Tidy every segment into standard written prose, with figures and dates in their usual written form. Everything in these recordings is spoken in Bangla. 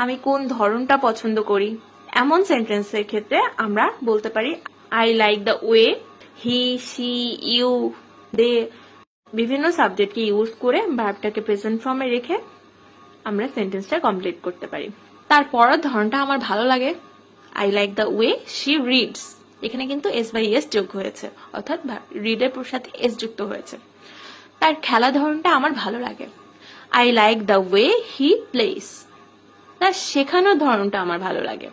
আমি কোন ধরনটা পছন্দ করি, এমন সেন্টেন্সের ক্ষেত্রে আমরা বলতে পারি I like the way he, she, you, they বিভিন্ন সাবজেক্টকে ইউজ করে ভার্বটাকে প্রেজেন্ট ফর্মে রেখে আমরা সেন্টেন্সটা কমপ্লিট করতে পারি। তারপরের ধরনটা আমার ভালো লাগে, I like the way she reads. এখানে কিন্তু এস বাই এস যোগ হয়েছে, অর্থাৎ রিডের সাথে এস যুক্ত হয়েছে। তার খেলা ধরনটা আমার ভালো লাগে, I like the way he plays. তার শেখানোর ধরনটা আমার ভালো লাগে,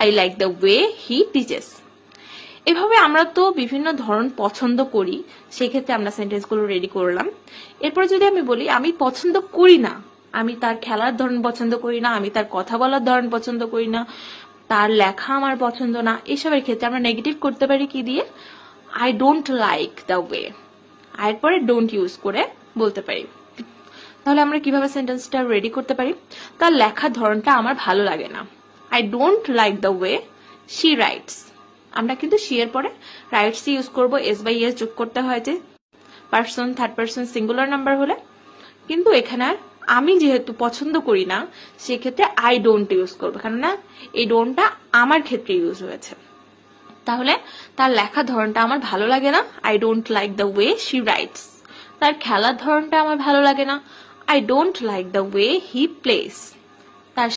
I like the way he teaches. এভাবে আমরা তো বিভিন্ন ধরন পছন্দ করি, সেক্ষেত্রে আমরা সেন্টেন্সগুলো রেডি করলাম। এরপর যদি আমি বলি আমি পছন্দ করি না, আমি তার খেলার ধরন পছন্দ করি না, আমি তার কথা বলার ধরন পছন্দ করি না, তার লেখা আমার পছন্দ না, এসবের ক্ষেত্রে আমরা নেগেটিভ করতে পারি কি দিয়ে, I don't like the way, এরপরে ডোন্ট ইউজ করে বলতে পারি। তাহলে আমরা কিভাবে সেন্টেন্সটা রেডি করতে পারি, তার লেখার ধরনটা আমার ভালো লাগে না, I don't like the way she rights. আমরা কিন্তু শি এর পরে রাইটস ইউজ করবো, এস বাই এস যোগ করতে হয় যে person, third person singular number হলে। কিন্তু এখানে আমি যেহেতু পছন্দ করি না, সেক্ষেত্রে আই ডোন্ট ইউজ করবো, কেননা এই ডোন্টটা আমার ক্ষেত্রে ইউজ হয়েছে। তাহলে তার লেখার ধরনটা আমার ভালো লাগে না, I don't like the way she rights. তার খেলার ধরনটা আমার ভালো লাগে না, I don't like the way he plays. তার